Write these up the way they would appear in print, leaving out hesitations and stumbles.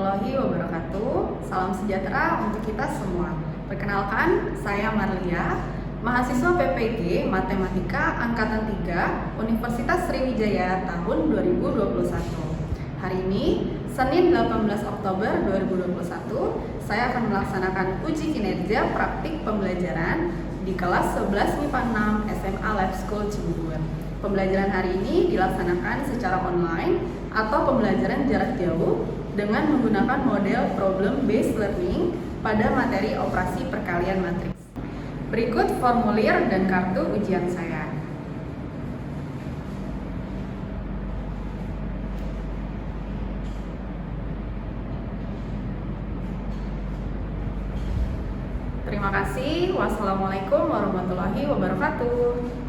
warahmatullahi wabarakatuh. Salam sejahtera untuk kita semua. Perkenalkan, saya Marlia, mahasiswa PPG Matematika Angkatan 3 Universitas Sriwijaya tahun 2021. Hari ini, Senin 18 Oktober 2021, saya akan melaksanakan uji kinerja praktik pembelajaran di kelas 11 MIPA 6 SMA Lab School Cibubur. Pembelajaran hari ini dilaksanakan secara online atau pembelajaran jarak jauh dengan menggunakan model problem based learning pada materi operasi perkalian matriks. Berikut formulir dan kartu ujian saya. Terima kasih. Wassalamualaikum warahmatullahi wabarakatuh.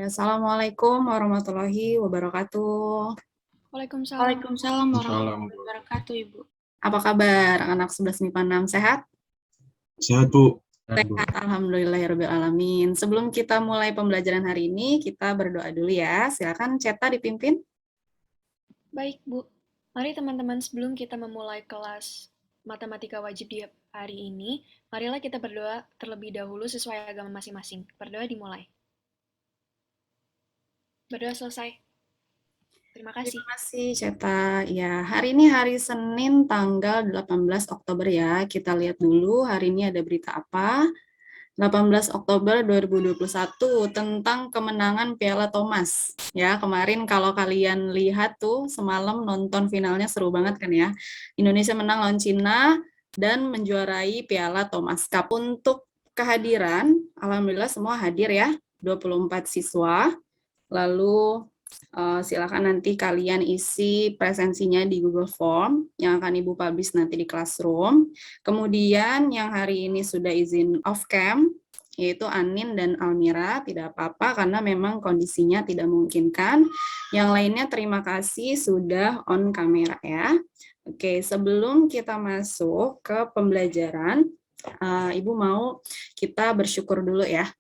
Assalamualaikum warahmatullahi wabarakatuh. Waalaikumsalam warahmatullahi wabarakatuh, Ibu. Apa kabar anak 11 MIPA 6? Sehat? Sehat, Bu. Sehat, alhamdulillahirrahmanirrahim. Sebelum kita mulai pembelajaran hari ini, kita berdoa dulu ya. Silakan Ceta dipimpin. Baik, Bu. Mari teman-teman, sebelum kita memulai kelas matematika wajib di hari ini, marilah kita berdoa terlebih dahulu sesuai agama masing-masing. Berdoa dimulai. Berdoa selesai. Terima kasih. Terima kasih, Ceta. Ya, hari ini hari Senin tanggal 18 Oktober ya. Kita lihat dulu hari ini ada berita apa. 18 Oktober 2021 tentang kemenangan Piala Thomas. Ya, kemarin kalau kalian lihat tuh semalam nonton finalnya seru banget kan ya. Indonesia menang lawan Cina dan menjuarai Piala Thomas Cup. Untuk kehadiran, alhamdulillah semua hadir ya, 24 siswa. Lalu silakan nanti kalian isi presensinya di Google Form yang akan Ibu publish nanti di Classroom. Kemudian yang hari ini sudah izin off cam, yaitu Anin dan Almira, tidak apa-apa karena memang kondisinya tidak memungkinkan. Yang lainnya terima kasih sudah on kamera ya. Oke, sebelum kita masuk ke pembelajaran, Ibu mau kita bersyukur dulu ya.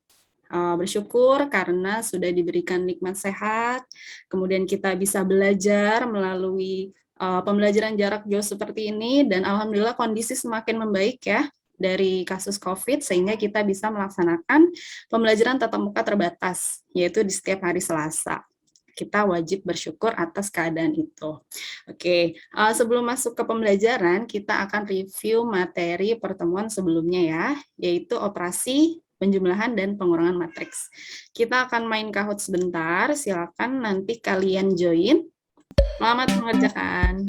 Bersyukur karena sudah diberikan nikmat sehat, kemudian kita bisa belajar melalui pembelajaran jarak jauh seperti ini, dan alhamdulillah kondisi semakin membaik ya dari kasus COVID, sehingga kita bisa melaksanakan pembelajaran tatap muka terbatas, yaitu di setiap hari Selasa. Kita wajib bersyukur atas keadaan itu. Oke, sebelum masuk ke pembelajaran, kita akan review materi pertemuan sebelumnya ya, yaitu operasi penjumlahan dan pengurangan matriks. Kita akan main Kahoot sebentar, silakan nanti kalian join. Selamat mengerjakan.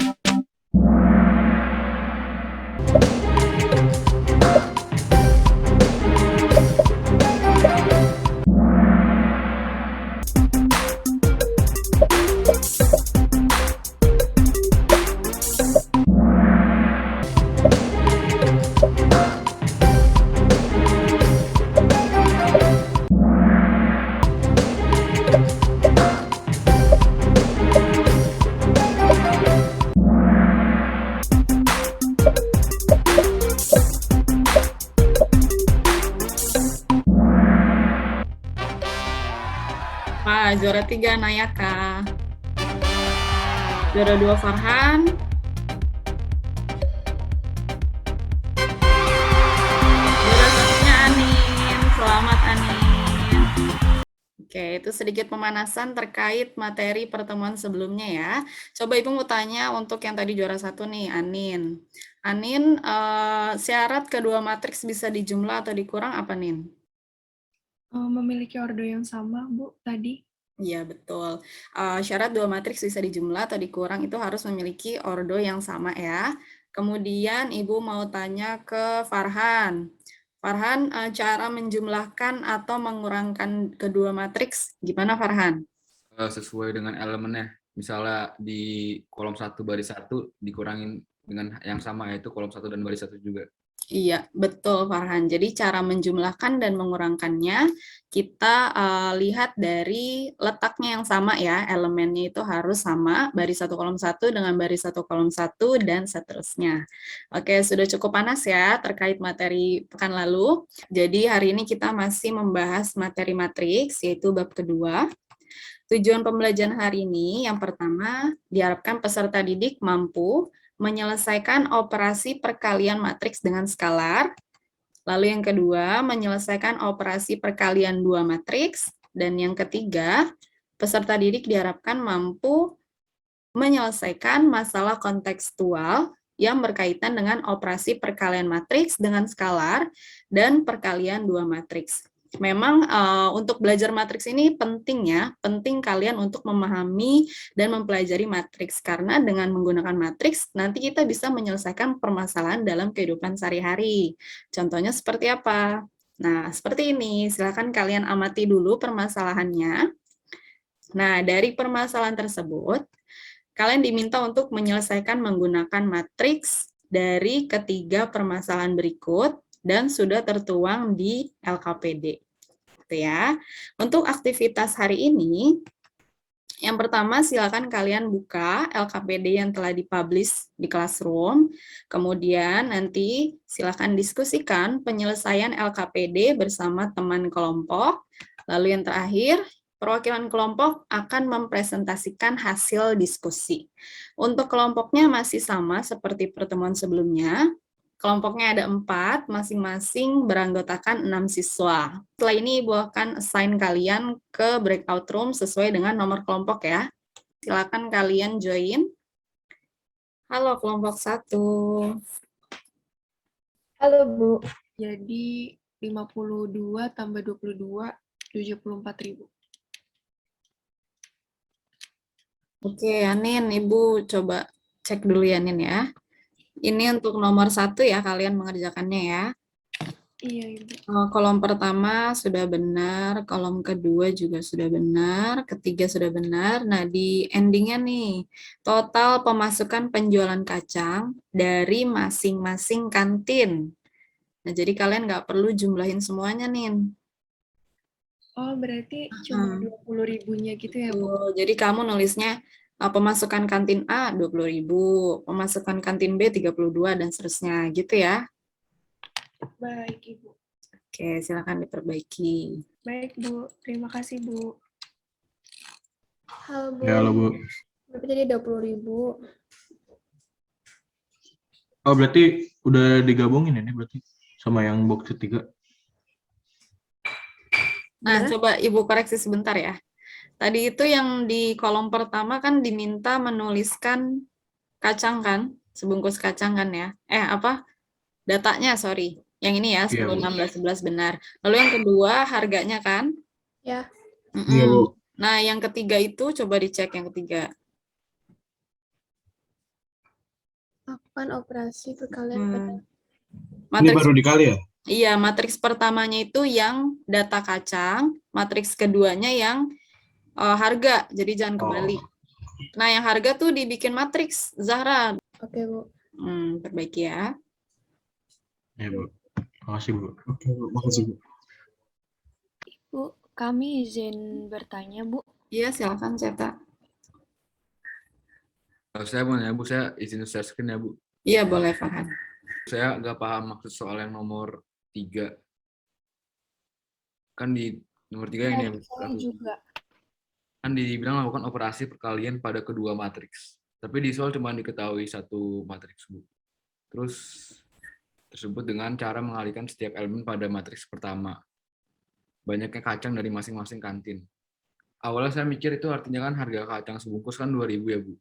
Juara 3 Nayaka, juara 2 Farhan, juara 1-nya Anin. Selamat Anin. Oke, itu sedikit pemanasan terkait materi pertemuan sebelumnya ya. Coba Ibu mau tanya untuk yang tadi juara 1 nih, Anin. Anin, syarat kedua matriks bisa dijumlah atau dikurang apa, Nin? Memiliki ordo yang sama, Bu, tadi. Iya, betul. Syarat dua matriks bisa dijumlah atau dikurang itu harus memiliki ordo yang sama ya. Kemudian Ibu mau tanya ke Farhan. Farhan, cara menjumlahkan atau mengurangkan kedua matriks gimana Farhan? Sesuai dengan elemennya. Misalnya di kolom 1 baris 1 dikurangin dengan yang sama, yaitu kolom 1 dan baris 1 juga. Iya, betul Farhan. Jadi cara menjumlahkan dan mengurangkannya kita lihat dari letaknya yang sama ya, elemennya itu harus sama, baris 1 kolom 1 dengan baris 1 kolom 1 dan seterusnya. Oke, sudah cukup panas ya terkait materi pekan lalu. Jadi hari ini kita masih membahas materi matriks, yaitu bab kedua. Tujuan pembelajaran hari ini yang pertama, diharapkan peserta didik mampu menyelesaikan operasi perkalian matriks dengan skalar. Lalu yang kedua, menyelesaikan operasi perkalian dua matriks. Dan yang ketiga, peserta didik diharapkan mampu menyelesaikan masalah kontekstual yang berkaitan dengan operasi perkalian matriks dengan skalar dan perkalian dua matriks. Memang untuk belajar matriks ini penting ya, penting kalian untuk memahami dan mempelajari matriks, karena dengan menggunakan matriks nanti kita bisa menyelesaikan permasalahan dalam kehidupan sehari-hari. Contohnya seperti apa? Nah, seperti ini, silakan kalian amati dulu permasalahannya. Nah, dari permasalahan tersebut, kalian diminta untuk menyelesaikan menggunakan matriks dari ketiga permasalahan berikut dan sudah tertuang di LKPD. Gitu ya. Untuk aktivitas hari ini, yang pertama silakan kalian buka LKPD yang telah dipublish di Classroom. Kemudian nanti silakan diskusikan penyelesaian LKPD bersama teman kelompok. Lalu yang terakhir, perwakilan kelompok akan mempresentasikan hasil diskusi. Untuk kelompoknya masih sama seperti pertemuan sebelumnya. Kelompoknya ada 4, masing-masing beranggotakan 6 siswa. Setelah ini Ibu akan assign kalian ke breakout room sesuai dengan nomor kelompok ya. Silakan kalian join. Halo kelompok 1. Halo, Bu. Jadi 52 tambah 22, 74.000. Oke, Anin, Ibu coba cek dulu ya, Nin ya. Ini untuk nomor 1 ya, kalian mengerjakannya ya. Iya, Ibu. Kolom pertama sudah benar, kolom kedua juga sudah benar, ketiga sudah benar. Nah, di endingnya nih, total pemasukan penjualan kacang dari masing-masing kantin. Nah, jadi kalian nggak perlu jumlahin semuanya, Nin. Oh, berarti cuma 20.000-nya gitu ya, Bu? Jadi kamu nulisnya pemasukan kantin A 20.000, pemasukan kantin B 32, dan seterusnya gitu ya. Baik, Ibu. Oke, silakan diperbaiki. Baik, Bu. Terima kasih, Bu. Halo, Bu. Ya, halo, Bu. Berapa jadi 20.000? Oh, berarti udah digabungin ini berarti sama yang box ketiga. Nah, Gimana? coba Ibu koreksi sebentar ya. Tadi itu yang di kolom pertama kan diminta menuliskan kacang kan? Sebungkus kacang kan ya? Datanya, sorry. Yang ini ya, 10, Iya, Bu. 16, 11 benar. Lalu yang kedua, harganya kan? Ya, Iya, Bu. Nah, yang ketiga itu coba dicek yang ketiga. lakukan operasi perkalian pada Hmm. Ini Matriks, baru dikali ya? iya, matriks pertamanya itu yang data kacang, matriks keduanya yang harga, jadi jangan kebalik. Nah, yang harga tuh dibikin matriks, Zahra. Oke, Bu. Perbaiki ya. Iya, Bu. Makasih, Bu. Oke, Bu. Makasih, Bu. Bu, kami izin bertanya, Bu. Iya, silakan cetak. Saya mau nanya, Bu, saya izin share screen ya, Bu. Iya, boleh, Farhan. Saya nggak paham maksud soal yang nomor 3. Kan di nomor 3 ini ya, Bu. Saya juga. Kan dibilang lakukan operasi perkalian pada kedua matriks. Tapi di soal cuma diketahui satu matriks, Bu. Terus tersebut dengan cara mengalihkan setiap elemen pada matriks pertama. Banyaknya kacang dari masing-masing kantin. Awalnya saya mikir itu artinya kan harga kacang sebungkus kan 2.000 ya, Bu.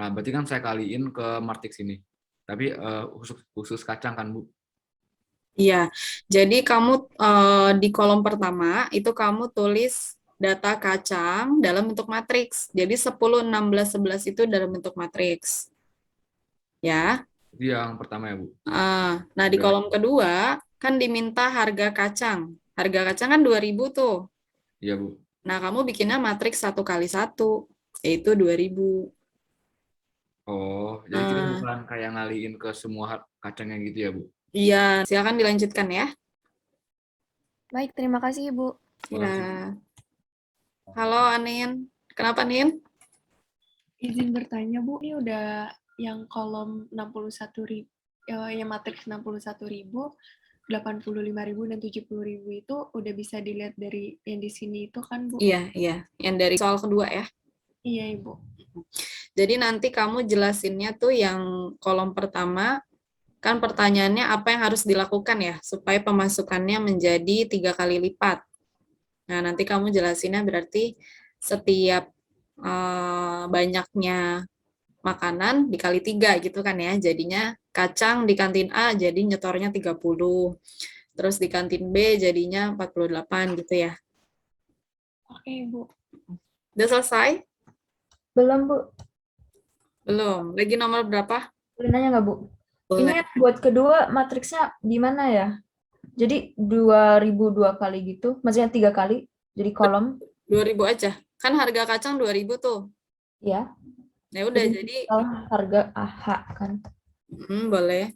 Nah, berarti kan saya kaliin ke matriks ini. Tapi khusus kacang kan, Bu? Iya, jadi kamu di kolom pertama itu kamu tulis data kacang dalam bentuk matriks. Jadi 10, 16, 11 itu dalam bentuk matriks. Ya. Itu yang pertama ya, Bu? Nah, di kolom kedua kan diminta harga kacang. Harga kacang kan 2.000 tuh. Iya, Bu. Nah, kamu bikinnya matriks 1 kali 1, yaitu 2.000. Oh, jadi kita bukan kayak ngaliin ke semua kacangnya gitu ya, Bu? Iya, silakan dilanjutkan ya. Baik, terima kasih, Ibu. Ya. Halo, Anin. Kenapa, Nin? Izin bertanya, Bu. Ini udah yang kolom 61.000, yang matriks 61.000, 85.000 dan 70.000 itu udah bisa dilihat dari yang di sini itu kan, Bu? Iya, yang dari soal kedua ya. Iya, Ibu. Jadi nanti kamu jelasinnya tuh yang kolom pertama, kan pertanyaannya apa yang harus dilakukan ya, supaya pemasukannya menjadi 3 kali lipat. Nah, nanti kamu jelasinnya berarti setiap banyaknya makanan dikali 3 gitu kan ya. Jadinya kacang di kantin A jadi nyetornya 30. Terus di kantin B jadinya 48 gitu ya. Oke, Bu. Udah selesai? Belum, Bu. Belum. Lagi nomor berapa? Boleh nanya nggak, Bu? Ini Boleh. yang buat kedua matriksnya gimana ya? Jadi 2002 kali gitu, maksudnya 3 kali, jadi kolom, 2000 aja. Kan harga kacang 2000 tuh. ya. Ya udah Jadi jadi harga AH kan. boleh.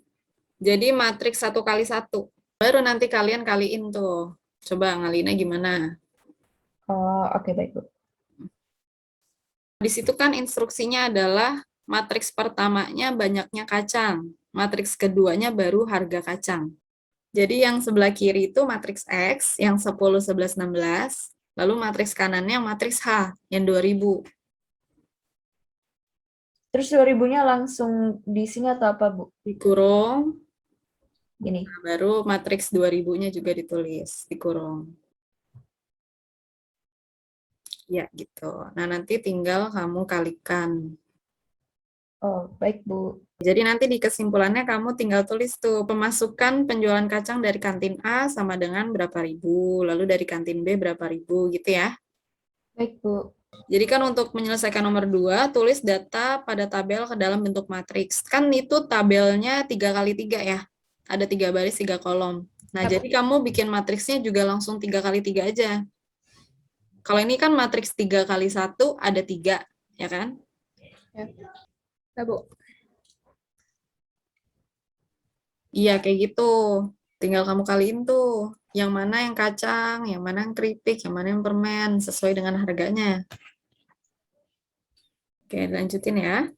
Jadi matriks 1 kali 1. Baru nanti kalian kaliin tuh. Coba ngaliinnya gimana? Oh, oke baik, Bu. Di situ kan instruksinya adalah matriks pertamanya banyaknya kacang. Matriks keduanya baru harga kacang. Jadi yang sebelah kiri itu matriks X, yang 10, 11, 16. Lalu matriks kanannya matriks H, yang 2000. Terus 2000-nya langsung di sini atau apa, Bu? Dikurung, Gini. baru matriks 2000-nya juga ditulis, dikurung. Ya, gitu. Nah, nanti tinggal kamu kalikan. Oh, baik, Bu. Jadi nanti di kesimpulannya kamu tinggal tulis tuh, pemasukan penjualan kacang dari kantin A sama dengan berapa ribu, lalu dari kantin B berapa ribu, gitu ya. Baik, Bu. Jadi kan untuk menyelesaikan nomor 2, tulis data pada tabel ke dalam bentuk matriks. Kan itu tabelnya 3 kali 3 ya. Ada 3 baris, 3 kolom. Nah, jadi kamu bikin matriksnya juga langsung 3 kali 3 aja. Kalau ini kan matriks 3 kali 1 ada 3, ya kan? Ya. Nah, Bu. Iya, kayak gitu. Tinggal kamu kaliin tuh. Yang mana yang kacang, yang mana yang keripik, yang mana yang permen, sesuai dengan harganya. Oke, lanjutin ya.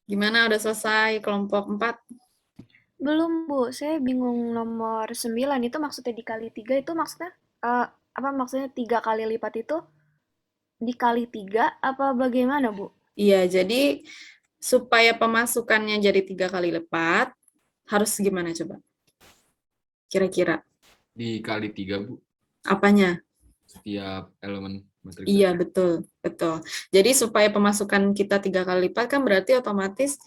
Gimana, udah selesai kelompok 4? Belum, Bu. Saya bingung nomor 9 itu maksudnya dikali 3 itu maksudnya apa maksudnya 3 kali lipat itu dikali 3 apa bagaimana, Bu? Iya, jadi supaya pemasukannya jadi 3 kali lipat, harus gimana coba? Kira-kira. Dikali 3, Bu. Apanya? Setiap elemen matriks. Iya, betul. Jadi supaya pemasukan kita 3 kali lipat kan berarti otomatis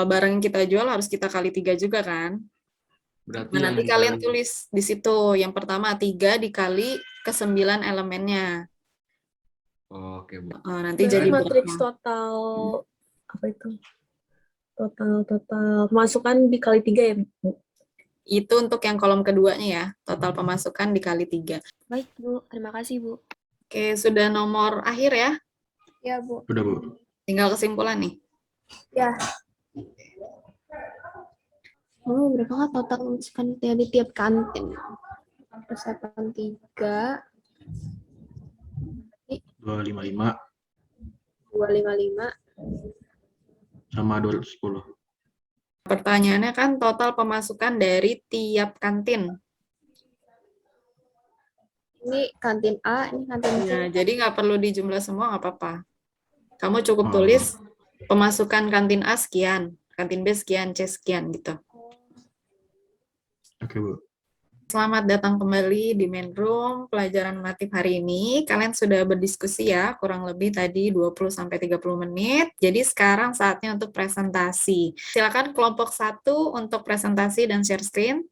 barang yang kita jual harus kita kali 3 juga kan? Berarti Nah, yang nanti kalian dikali tulis di situ. Yang pertama 3 dikali ke 9 elemennya. Oke, Bu. Nanti Berarti jadi matriks berapa? total apa itu? Total pemasukan dikali 3 ya, Bu? Itu untuk yang kolom keduanya ya. Total pemasukan dikali 3. Baik, Bu. Terima kasih, Bu. Oke, sudah nomor akhir ya. Ya, Bu. Udah, Bu. Tinggal kesimpulan nih. Ya. Oh, berapa kan total pemasukan di tiap kantin? Persiapan 3, 255 255. sama 210. Pertanyaannya kan total pemasukan dari tiap kantin. Ini kantin A, ini kantin C. Nah, jadi nggak perlu dijumlah semua, nggak apa-apa. Kamu cukup Oh. tulis pemasukan kantin A sekian, kantin B sekian, C sekian gitu. Oke, Bu. Selamat datang kembali di main room pelajaran matematik hari ini. Kalian sudah berdiskusi ya, kurang lebih tadi 20-30 menit. Jadi sekarang saatnya untuk presentasi. Silakan kelompok 1 untuk presentasi dan share screen.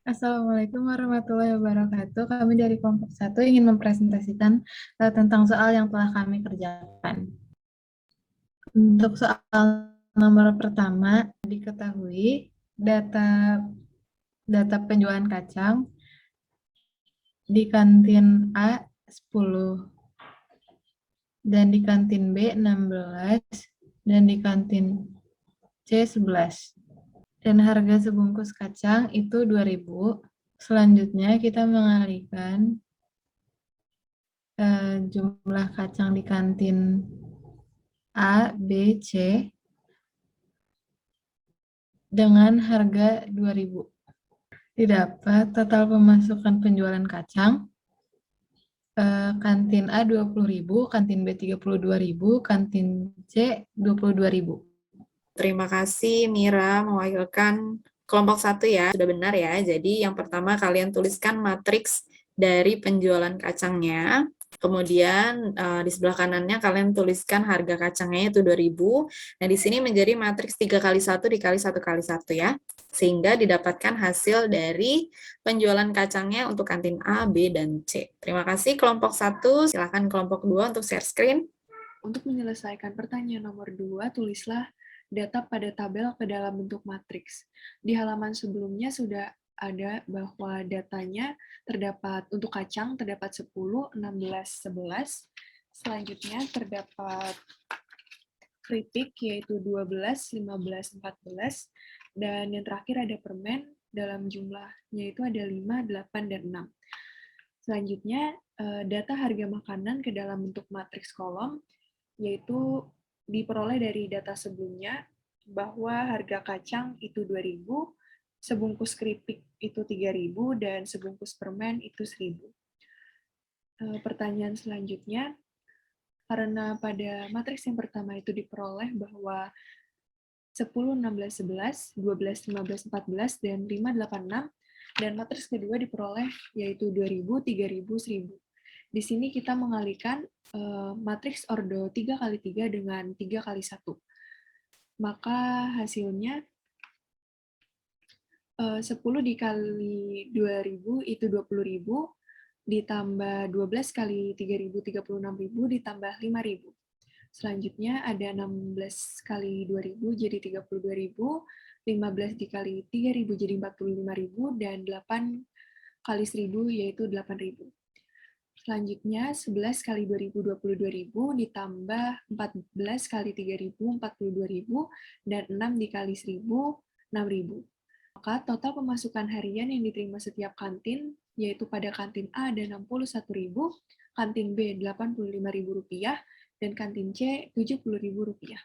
Assalamualaikum warahmatullahi wabarakatuh. Kami dari kelompok 1 ingin mempresentasikan tentang soal yang telah kami kerjakan. Untuk soal nomor pertama, diketahui data penjualan kacang di kantin A 10 dan di kantin B 16 dan di kantin C 11. Dan harga sebungkus kacang itu 2.000. Selanjutnya kita mengalihkan jumlah kacang di kantin A, B, C dengan harga 2.000. Didapat total pemasukan penjualan kacang, kantin A 20.000, kantin B 32.000, kantin C 22.000. Terima kasih Mira mewakilkan kelompok 1 ya. Sudah benar ya. Jadi yang pertama kalian tuliskan matriks dari penjualan kacangnya. Kemudian di sebelah kanannya kalian tuliskan harga kacangnya itu 2.000. Nah, di sini menjadi matriks 3 kali 1 dikali 1 kali 1 ya. Sehingga didapatkan hasil dari penjualan kacangnya untuk kantin A, B, dan C. Terima kasih kelompok 1. Silakan kelompok 2 untuk share screen. Untuk menyelesaikan pertanyaan nomor 2, tulislah data pada tabel ke dalam bentuk matriks. Di halaman sebelumnya sudah ada bahwa datanya terdapat untuk kacang terdapat 10, 16, 11. Selanjutnya terdapat keripik yaitu 12, 15, 14. Dan yang terakhir ada permen dalam jumlahnya itu ada 5, 8, dan 6. Selanjutnya data harga makanan ke dalam bentuk matriks kolom yaitu diperoleh dari data sebelumnya bahwa harga kacang itu 2.000, sebungkus keripik itu 3.000, dan sebungkus permen itu 1.000. Pertanyaan selanjutnya, karena pada matriks yang pertama itu diperoleh bahwa 10, 16, 11, 12, 15, 14, dan 5, 8, 6, dan matriks kedua diperoleh yaitu 2.000, 3.000, 1.000. Di sini kita mengalihkan matriks ordo 3 kali 3 dengan 3 kali 1. Maka hasilnya 10 dikali 2.000 itu 20.000, ditambah 12 kali 3.000, 36.000, ditambah 5.000. Selanjutnya ada 16 kali 2.000 jadi 32.000, 15 dikali 3.000 jadi 45.000, dan 8 kali 1.000 yaitu 8.000. Selanjutnya 11 kali 2.000 22.000, ditambah 14 kali 3.000 42.000, dan 6 dikali 1.000 6.000. Maka total pemasukan harian yang diterima setiap kantin yaitu pada kantin A ada 61.000, kantin B 85.000 rupiah, dan kantin C 70.000 rupiah.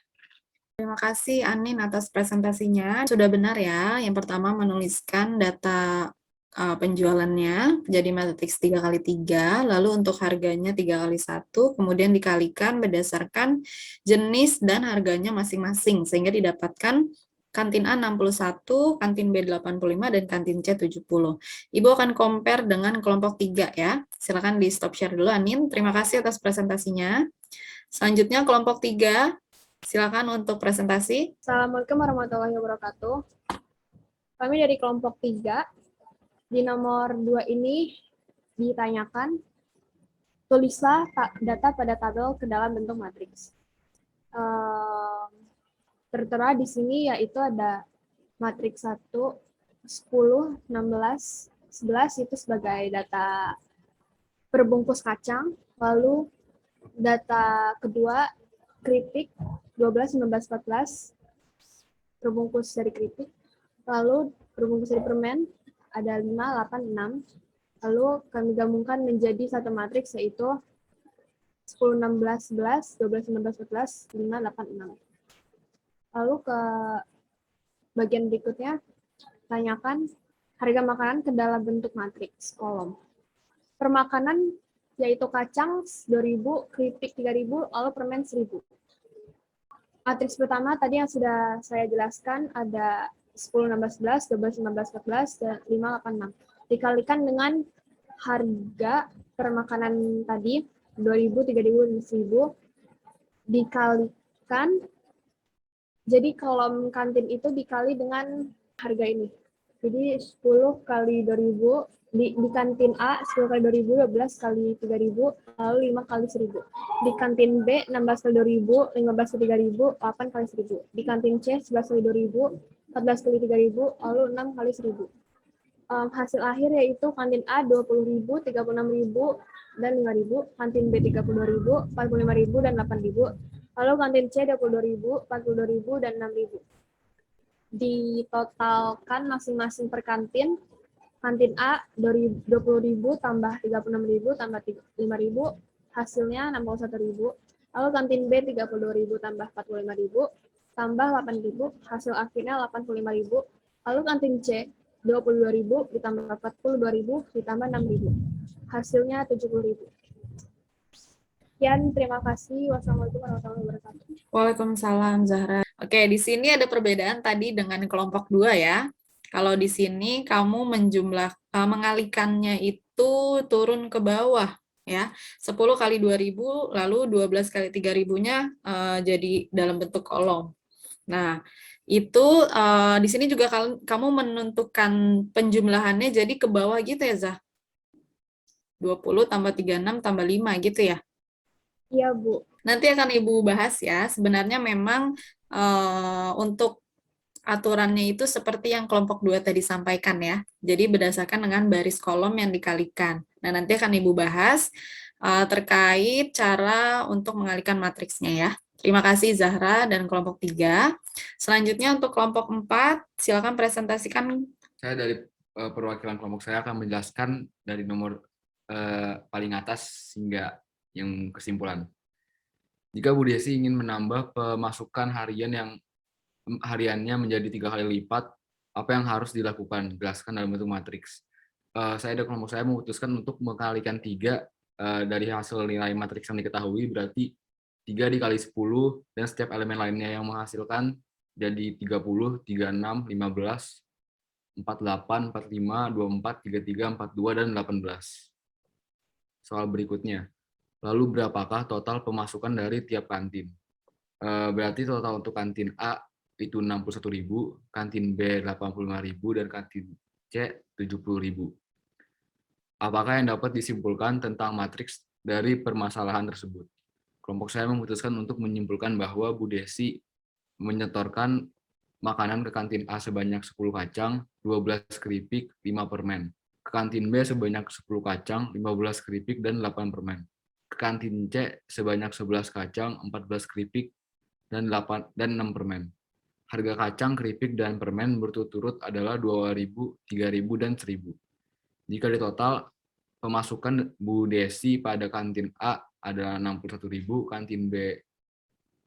Terima kasih Anin atas presentasinya. Sudah benar ya. Yang pertama menuliskan data penjualannya jadi matriks 3 kali 3, lalu untuk harganya 3 kali 1, kemudian dikalikan berdasarkan jenis dan harganya masing-masing, sehingga didapatkan kantin A 61, kantin B 85, dan kantin C 70. Ibu akan compare dengan kelompok 3 ya. Silakan di stop share dulu Anin. Terima kasih atas presentasinya. Selanjutnya kelompok 3, silakan untuk presentasi. Assalamualaikum warahmatullahi wabarakatuh. Kami dari kelompok 3, di nomor 2 ini ditanyakan, tulislah data pada tabel ke dalam bentuk matriks. Tertera di sini yaitu ada matriks 1, 10, 16, 11 itu sebagai data perbungkus kacang, lalu data kedua keripik 12, 19, 14 perbungkus dari keripik, lalu perbungkus dari permen ada 5, 8, 6. Lalu kami gabungkan menjadi satu matriks yaitu 10, 16, 11, 12, 19, 14, 5, 8, 6. Lalu ke bagian berikutnya, tanyakan harga makanan ke dalam bentuk matriks kolom. Per makanan yaitu kacang 2.000, keripik 3.000, lalu permen 1.000. Matriks pertama tadi yang sudah saya jelaskan ada 10, 16, 11, 12, 19, 14, dan 5, 8, 6. Dikalikan dengan harga per makanan tadi, 2.000, 3.000, dan 1.000. Dikalikan, jadi kolom kantin itu dikali dengan harga ini. Jadi 10 kali 2.000, di kantin A 10 kali 2.000, 12 kali 3.000, lalu 5 kali 1.000. Di kantin B 16 kali 2.000, 15 kali 3.000, 8 kali 1.000. Di kantin C 11 kali 2.000, 14 kali 3.000, lalu 6 kali 1.000. Hasil akhir yaitu kantin A 20.000, 36.000, dan 5.000. Kantin B 32.000, 45.000, dan 8.000. Lalu kantin C 22.000, 42.000, dan 6.000. Ditotalkan masing-masing per kantin. Kantin A 20.000 tambah 36.000 tambah 5.000, hasilnya 61.000. Lalu kantin B 32.000 tambah 45.000, tambah 8.000, hasil akhirnya 85.000. Lalu kantin C 22.000 ditambah 42.000 ditambah 6.000. Hasilnya 70.000. Sekian, terima kasih. Wassalamualaikum warahmatullahi wabarakatuh. Waalaikumsalam, Zahra. Oke, di sini ada perbedaan tadi dengan kelompok 2 ya. Kalau di sini kamu mengalikannya itu turun ke bawah ya. 10 kali 2.000 lalu 12 kali 3.000-nya jadi dalam bentuk kolom. Nah, itu di sini juga kamu menentukan penjumlahannya jadi ke bawah gitu ya, Zah? 20 tambah 36 tambah 5 gitu ya? Iya, Bu. Nanti akan Ibu bahas ya. Sebenarnya memang untuk aturannya itu seperti yang kelompok 2 tadi sampaikan ya. Jadi berdasarkan dengan baris kolom yang dikalikan. Nah, nanti akan Ibu bahas terkait cara untuk mengalikan matriksnya ya. Terima kasih Zahra dan kelompok 3. Selanjutnya untuk kelompok 4, silakan presentasikan. Saya dari perwakilan kelompok saya akan menjelaskan dari nomor paling atas hingga yang kesimpulan. Jika Bu Desi ingin menambah pemasukan hariannya menjadi 3 kali lipat, apa yang harus dilakukan? Jelaskan dalam bentuk matriks. Saya dan kelompok saya memutuskan untuk mengalikan 3 dari hasil nilai matriks yang diketahui, berarti 3 dikali 10, dan setiap elemen lainnya yang menghasilkan jadi 30, 36, 15, 48, 45, 24, 33, 42, dan 18. Soal berikutnya, lalu berapakah total pemasukan dari tiap kantin? Berarti total untuk kantin A itu 61.000, kantin B 85.000, dan kantin C 70.000. Apakah yang dapat disimpulkan tentang matriks dari permasalahan tersebut? Kelompok saya memutuskan untuk menyimpulkan bahwa Bu Desi menyetorkan makanan ke kantin A sebanyak 10 kacang, 12 keripik, 5 permen. Ke kantin B sebanyak 10 kacang, 15 keripik, dan 8 permen. Ke kantin C sebanyak 11 kacang, 14 keripik, dan 6 permen. Harga kacang, keripik, dan permen berturut-turut adalah 2.000, 3.000, dan 1.000. Jika ditotal, pemasukan Bu Desi pada kantin A adalah 61.000, kantin B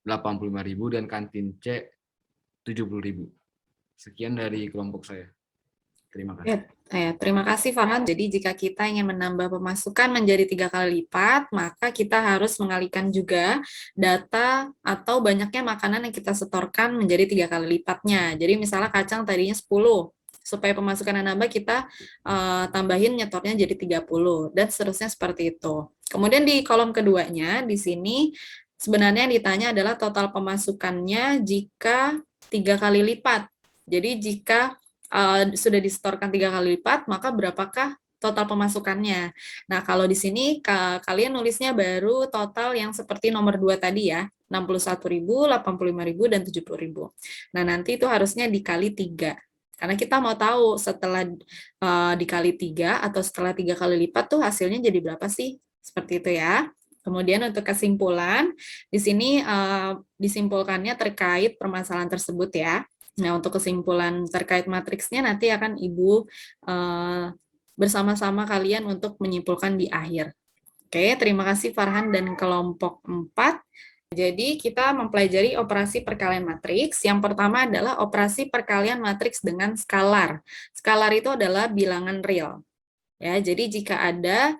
85.000, dan kantin C 70.000. Sekian dari kelompok saya. Terima kasih. Terima kasih Farhan. Jadi jika kita ingin menambah pemasukan menjadi 3 kali lipat, maka kita harus mengalihkan juga data atau banyaknya makanan yang kita setorkan menjadi 3 kali lipatnya. Jadi misalnya kacang tadinya 10, supaya pemasukan yang nambah kita tambahin nyetornya jadi 30, dan seterusnya seperti itu. Kemudian di kolom keduanya, di sini sebenarnya yang ditanya adalah total pemasukannya jika 3 kali lipat. Jadi jika sudah disetorkan 3 kali lipat, maka berapakah total pemasukannya? Nah, kalau di sini kalian nulisnya baru total yang seperti nomor 2 tadi ya, 61.000, 85.000, dan 70.000. Nah, nanti itu harusnya dikali 3. Karena kita mau tahu setelah dikali 3 atau setelah 3 kali lipat tuh hasilnya jadi berapa sih? Seperti itu ya. Kemudian untuk kesimpulan, di sini disimpulkannya terkait permasalahan tersebut ya. Nah, untuk kesimpulan terkait matriksnya nanti akan Ibu bersama-sama kalian untuk menyimpulkan di akhir. Oke, terima kasih Farhan dan kelompok 4. Jadi kita mempelajari operasi perkalian matriks. Yang pertama adalah operasi perkalian matriks dengan skalar. Skalar itu adalah bilangan real. Ya, jadi jika ada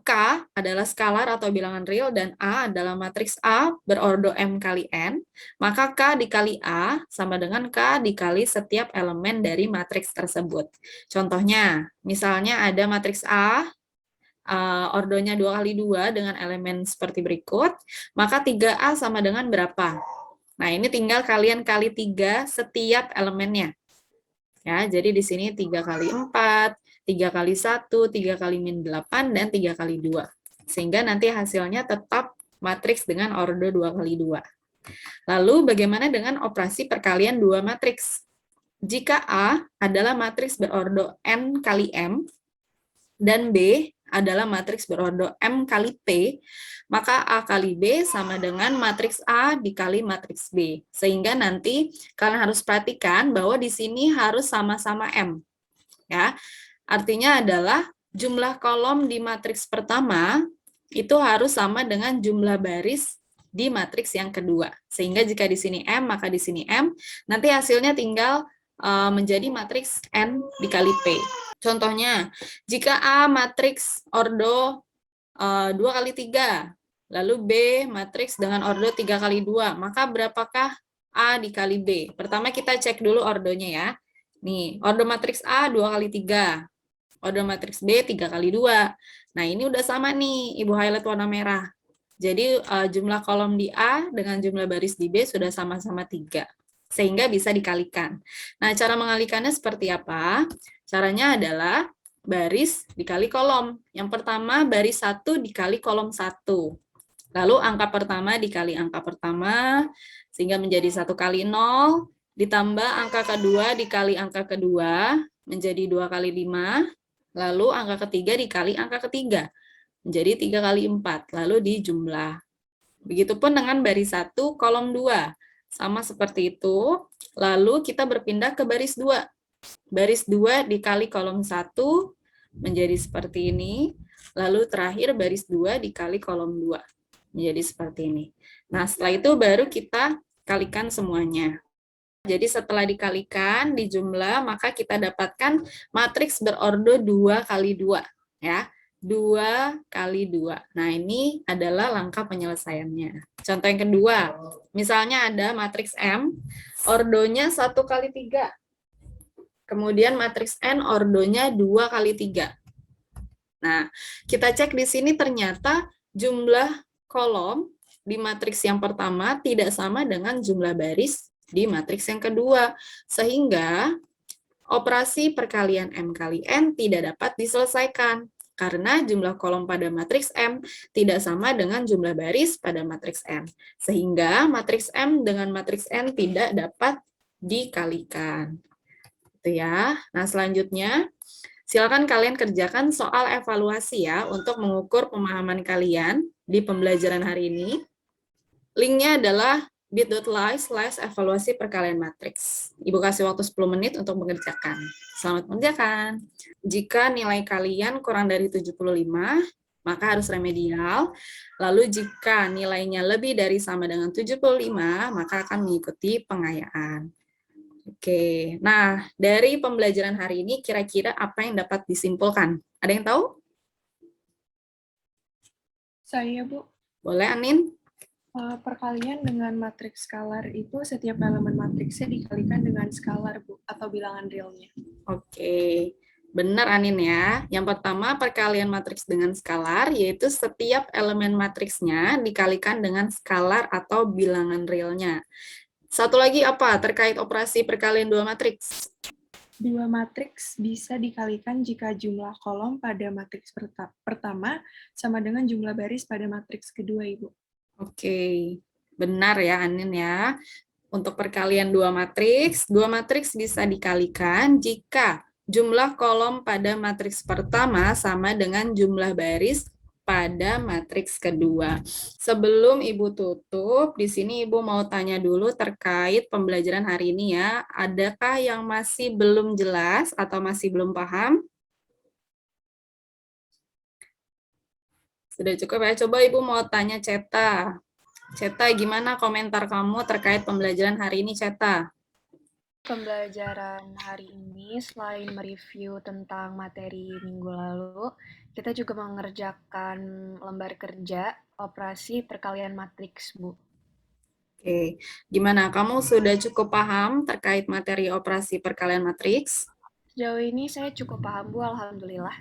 K adalah skalar atau bilangan real dan A adalah matriks A berordo M kali N, maka K dikali A sama dengan K dikali setiap elemen dari matriks tersebut. Contohnya, misalnya ada matriks A, ordonya 2 kali 2 dengan elemen seperti berikut, maka 3A sama dengan berapa? Nah, ini tinggal kalian kali 3 setiap elemennya. Ya, jadi di sini 3 kali 4, 3 kali 1, 3 kali min 8, dan 3 kali 2. Sehingga nanti hasilnya tetap matriks dengan ordo 2 kali 2. Lalu bagaimana dengan operasi perkalian 2 matriks? Jika A adalah matriks berordo N kali M, dan B adalah matriks berordo M kali P, maka A kali B sama dengan matriks A dikali matriks B. Sehingga nanti kalian harus perhatikan bahwa di sini harus sama-sama M. Ya, artinya adalah jumlah kolom di matriks pertama itu harus sama dengan jumlah baris di matriks yang kedua. Sehingga jika di sini M, maka di sini M, nanti hasilnya tinggal menjadi matriks N dikali P. Contohnya, jika A matriks ordo 2 kali 3, lalu B matriks dengan ordo 3 kali 2, maka berapakah A dikali B? Pertama kita cek dulu ordonya ya. Nih, ordo matriks A 2 kali 3, ordo matriks B 3 kali 2. Nah, ini udah sama nih, Ibu highlight warna merah. Jadi jumlah kolom di A dengan jumlah baris di B sudah sama-sama 3. Sehingga bisa dikalikan. Nah, cara mengalikannya seperti apa? Caranya adalah baris dikali kolom. Yang pertama, baris 1 dikali kolom 1. Lalu angka pertama dikali angka pertama, sehingga menjadi 1 kali 0, ditambah angka kedua dikali angka kedua, menjadi 2 kali 5, lalu angka ketiga dikali angka ketiga, menjadi 3 kali 4, lalu dijumlah. Begitupun dengan baris 1 kolom 2. Sama seperti itu, lalu kita berpindah ke baris 2. Baris 2 dikali kolom 1 menjadi seperti ini, lalu terakhir baris 2 dikali kolom 2 menjadi seperti ini. Nah, setelah itu baru kita kalikan semuanya. Jadi setelah dikalikan, dijumlah, maka kita dapatkan matriks berordo 2 kali 2. Ya. 2 kali 2. Nah, ini adalah langkah penyelesaiannya. Contoh yang kedua, misalnya ada matriks M, ordonya 1 kali 3. Kemudian matriks N, ordonya 2 kali 3. Nah, kita cek di sini ternyata jumlah kolom di matriks yang pertama tidak sama dengan jumlah baris di matriks yang kedua. Sehingga operasi perkalian M kali N tidak dapat diselesaikan. Karena jumlah kolom pada matriks M tidak sama dengan jumlah baris pada matriks M. Sehingga matriks M dengan matriks N tidak dapat dikalikan. Itu ya. Nah, selanjutnya, silakan kalian kerjakan soal evaluasi ya, untuk mengukur pemahaman kalian di pembelajaran hari ini. Linknya adalah bit.ly/evaluasi perkalian matriks. Ibu kasih waktu 10 menit untuk mengerjakan. Selamat mengerjakan. Jika nilai kalian kurang dari 75, maka harus remedial. Lalu jika nilainya lebih dari sama dengan 75, maka akan mengikuti pengayaan. Oke, nah dari pembelajaran hari ini kira-kira apa yang dapat disimpulkan? Ada yang tahu? Saya, Bu. Boleh, Anin? Perkalian dengan matriks skalar itu setiap elemen matriksnya dikalikan dengan skalar, Bu, atau bilangan realnya. Oke, benar Anin ya. Yang pertama perkalian matriks dengan skalar, yaitu setiap elemen matriksnya dikalikan dengan skalar atau bilangan realnya. Satu lagi apa? Terkait operasi perkalian dua matriks. Dua matriks bisa dikalikan jika jumlah kolom pada matriks pertama sama dengan jumlah baris pada matriks kedua, Ibu. Oke, benar ya Anin ya. Untuk perkalian dua matriks bisa dikalikan jika jumlah kolom pada matriks pertama sama dengan jumlah baris pada matriks kedua. Sebelum Ibu tutup, di sini Ibu mau tanya dulu terkait pembelajaran hari ini ya. Adakah yang masih belum jelas atau masih belum paham? Sudah cukup ya. Coba Ibu mau tanya Ceta. Ceta, gimana komentar kamu terkait pembelajaran hari ini, Ceta? Pembelajaran hari ini, selain mereview tentang materi minggu lalu, kita juga mengerjakan lembar kerja operasi perkalian matriks, Bu. Oke, gimana? Kamu sudah cukup paham terkait materi operasi perkalian matriks? Sejauh ini saya cukup paham, Bu, alhamdulillah.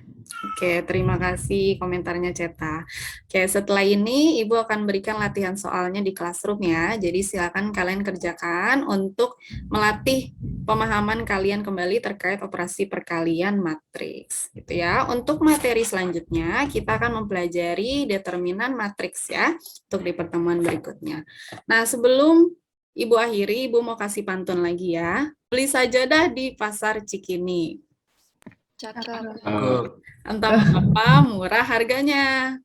Oke, terima kasih komentarnya Ceta. Oke, setelah ini Ibu akan berikan latihan soalnya di classroom ya. Jadi silakan kalian kerjakan untuk melatih pemahaman kalian kembali terkait operasi perkalian matriks. Gitu ya. Untuk materi selanjutnya kita akan mempelajari determinan matriks ya untuk di pertemuan berikutnya. Nah, sebelum Ibu akhiri, Ibu mau kasih pantun lagi ya. Beli sajadah di Pasar Cikini. Cakep. Entah berapa murah harganya.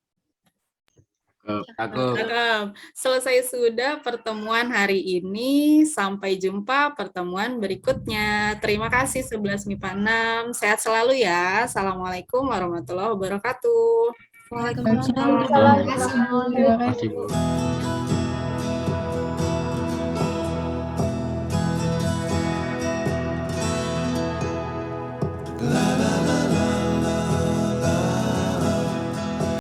Cakep. Selesai sudah pertemuan hari ini. Sampai jumpa pertemuan berikutnya. Terima kasih 11 MIPA 6. Sehat selalu ya. Assalamualaikum warahmatullahi wabarakatuh. Waalaikumsalam. Terima kasih, Bu. Terima kasih, Bu.